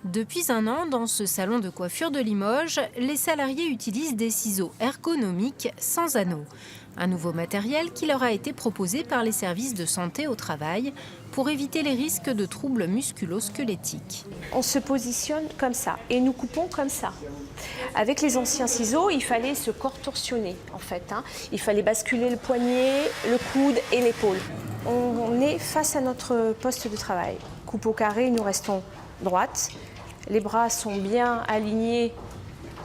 Depuis un an, dans ce salon de coiffure de Limoges, les salariés utilisent des ciseaux ergonomiques sans anneaux. Un nouveau matériel qui leur a été proposé par les services de santé au travail pour éviter les risques de troubles musculo-squelettiques. On se positionne comme ça et nous coupons comme ça. Avec les anciens ciseaux, il fallait se contorsionner en fait. Il fallait basculer le poignet, le coude et l'épaule. On est face à notre poste de travail. Coupe au carré, nous restons droites. Les bras sont bien alignés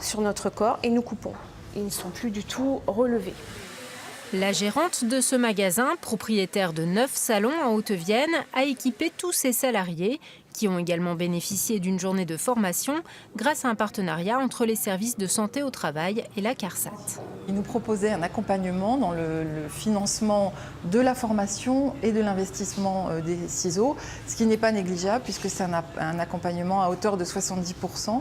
sur notre corps et nous coupons. Ils ne sont plus du tout relevés. La gérante de ce magasin, propriétaire de 9 salons en Haute-Vienne, a équipé tous ses salariés qui ont également bénéficié d'une journée de formation grâce à un partenariat entre les services de santé au travail et la CARSAT. Ils nous proposaient un accompagnement dans le financement de la formation et de l'investissement des ciseaux, ce qui n'est pas négligeable puisque c'est un accompagnement à hauteur de 70%.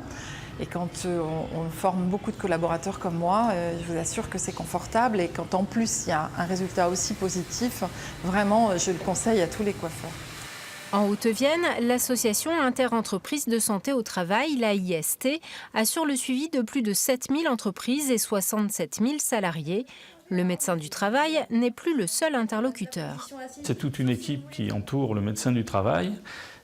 Et quand on forme beaucoup de collaborateurs comme moi, je vous assure que c'est confortable. Et quand en plus il y a un résultat aussi positif, vraiment je le conseille à tous les coiffeurs. En Haute-Vienne, l'association interentreprises de santé au travail, l'AIST, assure le suivi de plus de 7000 entreprises et 67 000 salariés. Le médecin du travail n'est plus le seul interlocuteur. C'est toute une équipe qui entoure le médecin du travail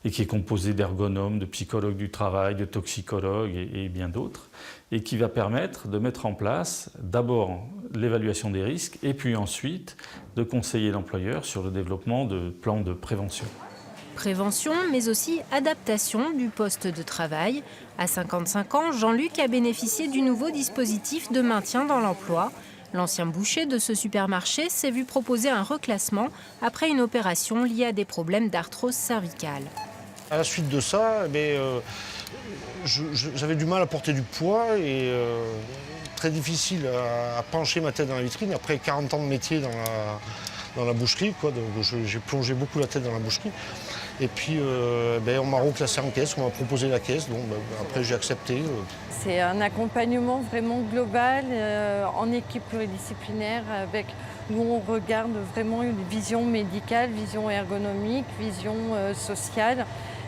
et qui est composée d'ergonomes, de psychologues du travail, de toxicologues et bien d'autres, et qui va permettre de mettre en place d'abord l'évaluation des risques et puis ensuite de conseiller l'employeur sur le développement de plans de prévention. Prévention, mais aussi adaptation du poste de travail. À 55 ans, Jean-Luc a bénéficié du nouveau dispositif de maintien dans l'emploi. L'ancien boucher de ce supermarché s'est vu proposer un reclassement après une opération liée à des problèmes d'arthrose cervicale. À la suite de ça, j'avais du mal à porter du poids et très difficile à pencher ma tête dans la vitrine. Après 40 ans de métier dans la boucherie, donc j'ai plongé beaucoup la tête dans la boucherie. Et puis on m'a reclassé en caisse, on m'a proposé la caisse, donc après j'ai accepté. C'est un accompagnement vraiment global, en équipe pluridisciplinaire, avec où on regarde vraiment une vision médicale, vision ergonomique, vision sociale,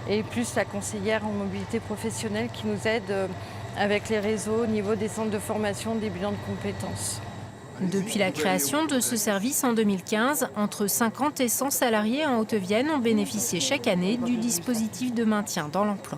et plus la conseillère en mobilité professionnelle qui nous aide avec les réseaux au niveau des centres de formation, des bilans de compétences. Depuis la création de ce service en 2015, entre 50 et 100 salariés en Haute-Vienne ont bénéficié chaque année du dispositif de maintien dans l'emploi.